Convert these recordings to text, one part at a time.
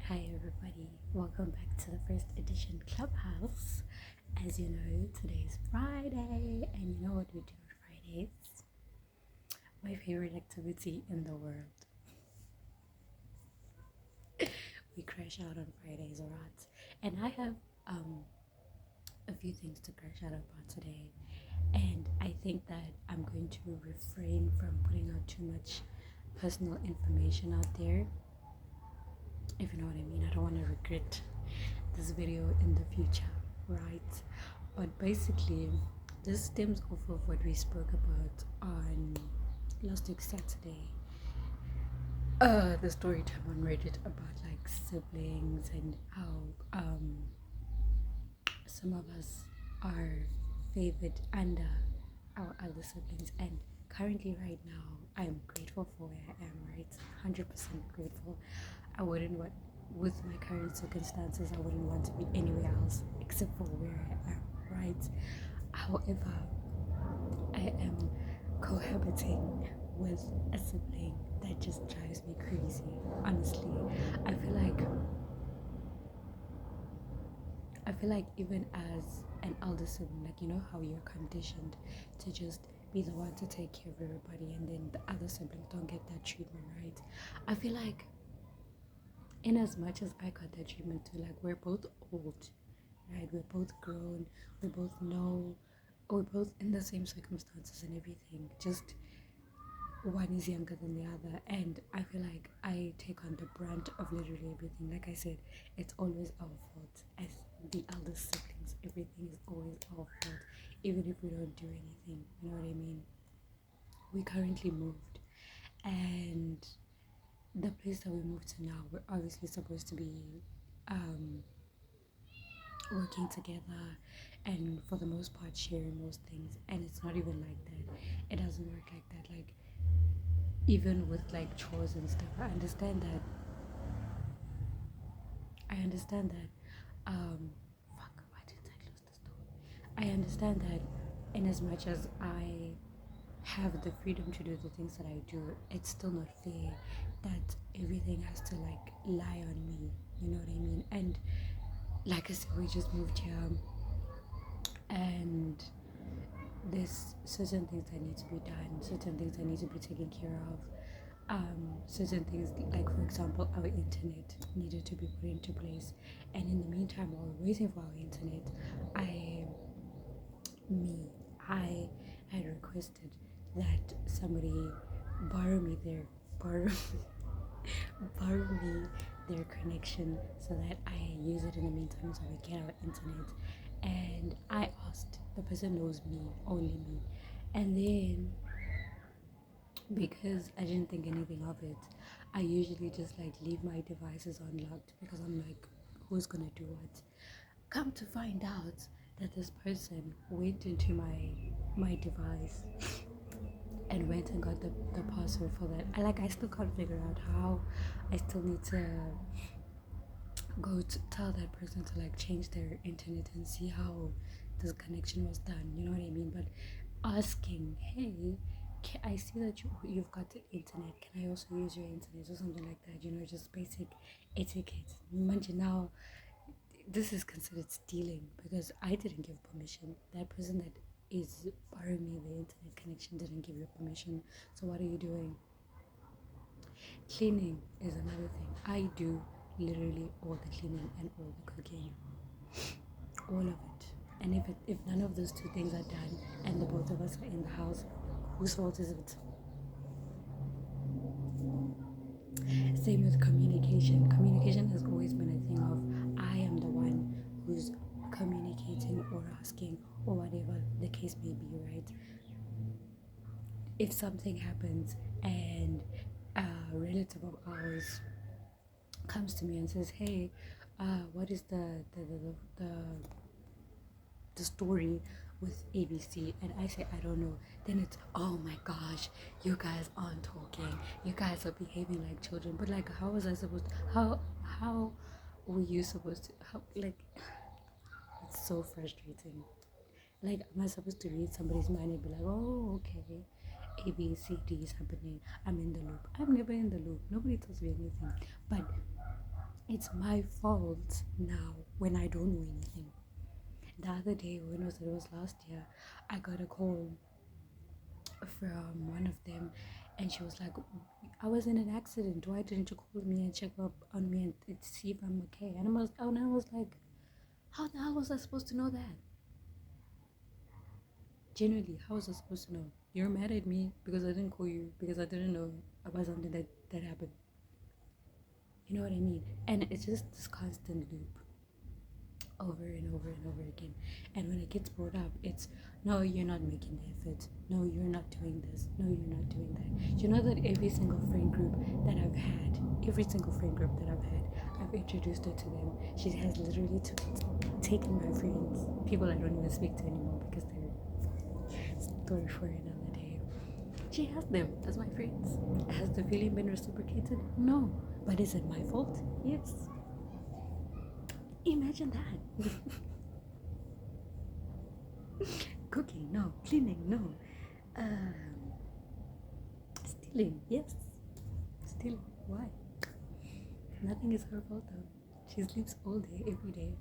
Hi everybody, welcome back to the first edition Clubhouse. As you know, today is Friday, and you know what we do on Fridays? My favorite activity in the world. We crash out on Fridays, alright? And I have a few things to crash out about today, and I think that I'm going to refrain from putting out too much personal information out there. If you know what I mean, I don't want to regret this video in the future, right? But basically, this stems off of what we spoke about on last week Saturday. The story time on Reddit about like siblings and how some of us are favored under our other siblings. And currently, right now, I'm grateful for where I am, right? 100% grateful. I wouldn't want, with my current circumstances, I wouldn't want to be anywhere else except for where I am, right? However, I am cohabiting with a sibling that just drives me crazy. Honestly, I feel like even as an elder sibling, like you know how you're conditioned to just be the one to take care of everybody, and then the other siblings don't get that treatment, right? I feel like in as much as I got that treatment too, like we're both old, right? We're both grown, we both know, we're both in the same circumstances and everything. Just one is younger than the other, and I feel like I take on the brunt of literally everything. Like I said, it's always our fault as the eldest siblings. Everything is always our fault, even if we don't do anything. You know what I mean? We currently moved, and the place that we moved to now, we're obviously supposed to be working together and for the most part sharing most things, and it's not even like that. It doesn't work like that. Like even with like chores and stuff, I understand that fuck, why did I close this door? I understand that in as much as I have the freedom to do the things that I do, it's still not fair that everything has to like lie on me. You know what I mean? And like I said, we just moved here, and there's certain things that need to be done, certain things that need to be taken care of. Certain things, like for example, our internet needed to be put into place, and in the meantime, while we're waiting for our internet, I I had requested that somebody borrow me their borrow borrow me their connection so that I use it in the meantime so we get our internet. And I asked, the person knows me, only me. And then because I didn't think anything of it, I usually just like leave my devices unlocked because I'm like, who's gonna do what? Come to find out that this person went into my device and went and got the password for that. I still can't figure out how. I still need to go to tell that person to like change their internet and see how this connection was done. You know what I mean? But asking, hey, I see that you've got the internet. Can I also use your internet or something like that? You know, just basic etiquette. Imagine now, this is considered stealing because I didn't give permission. That person that is borrowing me the internet connection didn't give you permission. So what are you doing? Cleaning is another thing. I do literally all the cleaning and all the cooking, all of it. And if none of those two things are done and the both of us are in the house, whose fault is it? Same with communication. Communication has always been a thing of I am the one who's communicating or asking or whatever the case may be, right? If something happens and a relative of ours comes to me and says, hey, what is the story with ABC, and I say I don't know, then it's, oh my gosh, you guys aren't talking, you guys are behaving like children. But like, how was I supposed to, how were you supposed to, how, like, it's so frustrating. Like, am I supposed to read somebody's mind and be like, oh, okay, A, B, C, D is happening, I'm in the loop? I'm never in the loop, nobody tells me anything. But It's my fault now when I don't know anything. The other day, it was last year, I got a call from one of them, and she was like, I was in an accident. Why didn't you call me and check up on me and see if I'm okay? And I was like, how the hell was I supposed to know that? Genuinely, how was I supposed to know? You're mad at me because I didn't call you, because I didn't know about something that happened. You know what I mean? And it's just this constant loop over and over and over again. And when it gets brought up, it's no, you're not making the effort. No, you're not doing this. No, you're not doing that. Do you know that every single friend group that I've had, I've introduced her to them. She has literally taken my friends, people I don't even speak to anymore because they're story for another day. She has them as my friends. Has the feeling been reciprocated? No. But is it my fault? Yes. Imagine that. Cooking, no. Cleaning, no. Stealing, yes. Stealing, why? Nothing is her fault though. She sleeps all day, every day.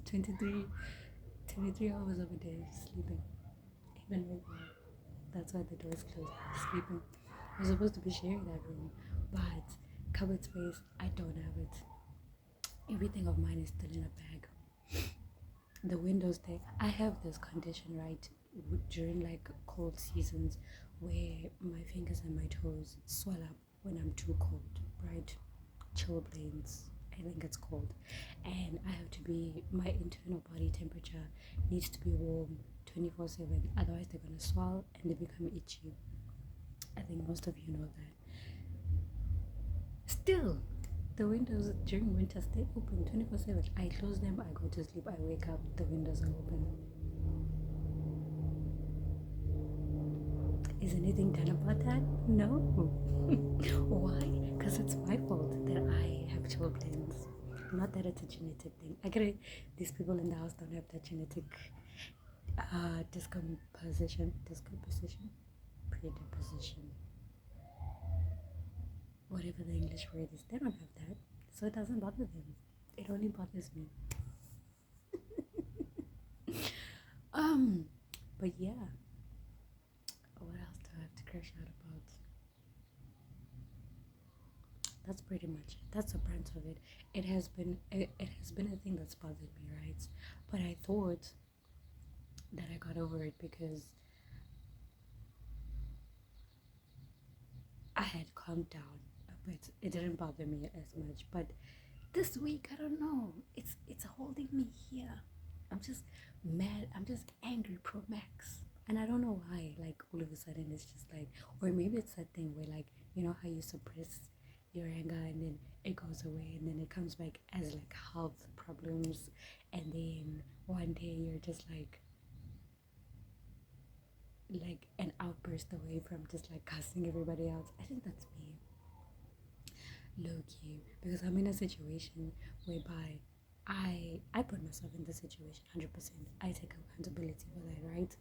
23, 23 hours of a day sleeping. Even right now. That's why the door is closed. Sleeping. We're supposed to be sharing that room, but cupboard space, I don't have it. Everything of mine is still in a bag. The windows there, I have this condition, right, during like cold seasons where my fingers and my toes swell up when I'm too cold, right? Chilblains, I think it's called. And I have to be, my internal body temperature needs to be warm 24/7, otherwise they're gonna swell and they become itchy. I think most of you know that. Still, the windows during winter stay open 24/7. I close them, I go to sleep, I wake up, the windows are open. Is anything done about that? No. Why? Because it's my fault that I have chilblains. Not that it's a genetic thing. I get it. These people in the house don't have that genetic predisposition, whatever the English word is. They don't have that, so it doesn't bother them. It only bothers me. But yeah, what else do I have to crash out about? That's pretty much it. That's the brunt of it. It has been a thing that's bothered me, right? But I thought that I got over it because I had calmed down a bit. It didn't bother me as much. But this week, I don't know. It's holding me here. I'm just mad. I'm just angry pro max. And I don't know why. Like all of a sudden it's just like, or maybe it's that thing where like, you know how you suppress your anger and then it goes away and then it comes back as like health problems, and then one day you're just like an outburst away from just like cussing everybody else. I think that's me, low key, because I'm in a situation whereby I put myself in the situation 100%. I take accountability for that, right?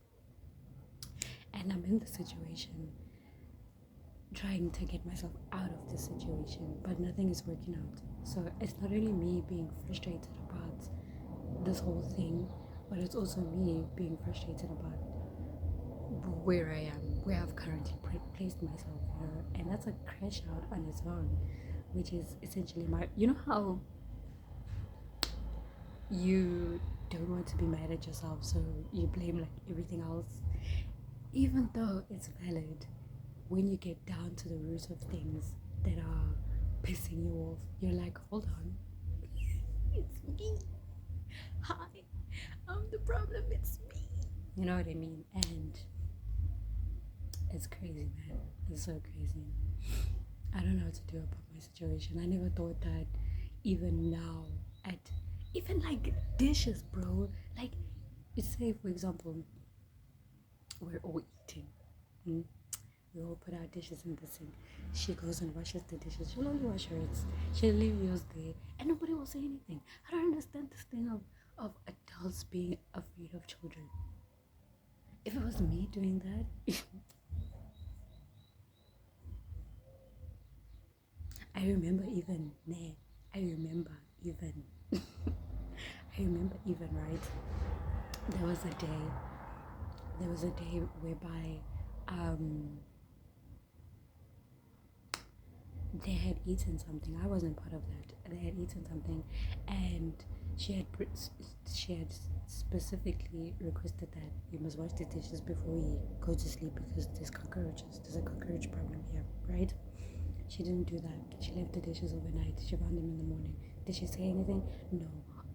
And I'm in the situation trying to get myself out of this situation, but nothing is working out. So it's not only me being frustrated about this whole thing, but it's also me being frustrated about where I am, where I've currently placed myself, you know, and that's a crash out on its own, which is essentially you know how you don't want to be mad at yourself, so you blame like everything else, even though it's valid. When you get down to the roots of things that are pissing you off, you're like, hold on, it's me. Hi, I'm the problem. It's me. You know what I mean? And it's crazy, man. It's so crazy. I don't know what to do about my situation. I never thought that even now, at even like dishes, bro. Like, say for example, we're all eating. We all put our dishes in the sink. She goes and washes the dishes. She'll only wash hers. She'll leave yours there, and nobody will say anything. I don't understand this thing of adults being afraid of children. If it was me doing that, I remember even I remember even, I remember even, right? There was a day, whereby they had eaten something. I wasn't part of that. They had eaten something, and she had specifically requested that you must wash the dishes before we go to sleep because there's cockroaches. There's a cockroach problem here, right? She didn't do that. She left the dishes overnight. She found them in the morning. Did she say anything? No.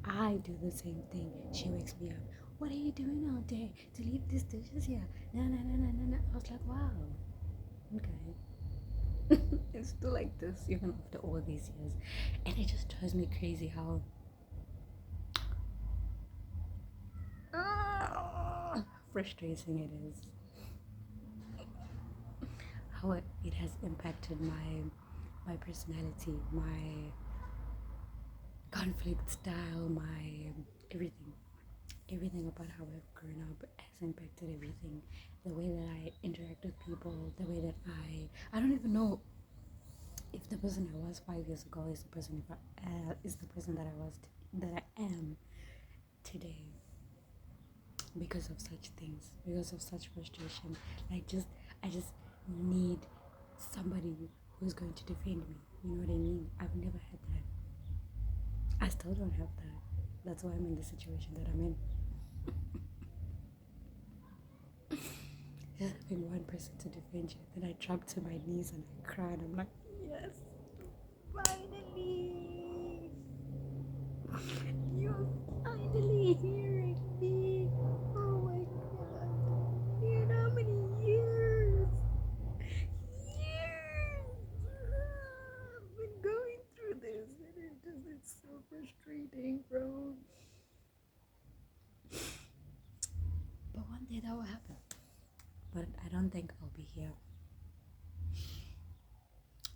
I do the same thing. She wakes me up. What are you doing out there to leave these dishes here? No, no, no, no, no, no. I was like, wow. Okay. It's still like this even after all these years. And it just drives me crazy how frustrating it is. How it has impacted my personality, my conflict style, my everything about how I've grown up has impacted everything. The way that I interact with people, the way that I don't even know if the person I was 5 years ago is the person is the person that that I am today, because of such things, because of such frustration. I just need somebody who's going to defend me. You know what I mean? I've never had that. I still don't have that. That's why I'm in the situation that I'm in. Just having one person to defend you, then I drop to my knees and I cry and I'm like, yes, finally, you're finally hearing me. Oh my god, you know how many years I've been going through this, and it's so frustrating, bro. But one day that will happen. But I don't think I'll be here.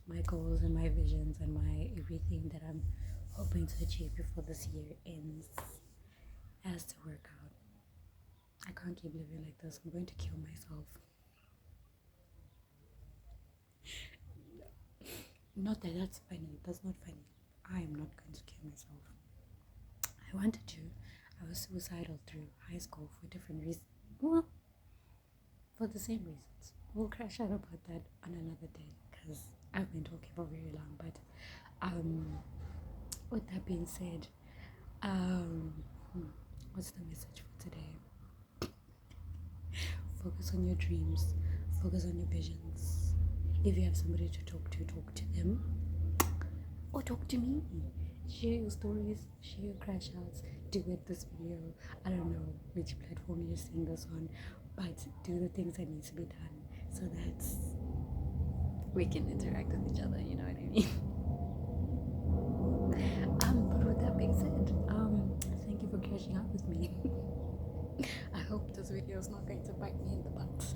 My goals and my visions and my everything that I'm hoping to achieve before this year ends has to work out. I can't keep living like this. I'm going to kill myself. Not that that's funny. That's not funny. I am not going to kill myself. I wanted to. I was suicidal through high school for different reasons. Well, for the same reasons. We'll crash out about that on another day because I've been talking for very long. But with that being said, what's the message for today? Focus on your dreams. Focus on your visions. If you have somebody to talk to them. Or talk to me. Share your stories, share your crash outs, duet this video. I don't know which platform you're seeing this on, but do the things that need to be done so that we can interact with each other, you know what I mean? But with that being said, thank you for crashing out with me. I hope this video is not going to bite me in the butt.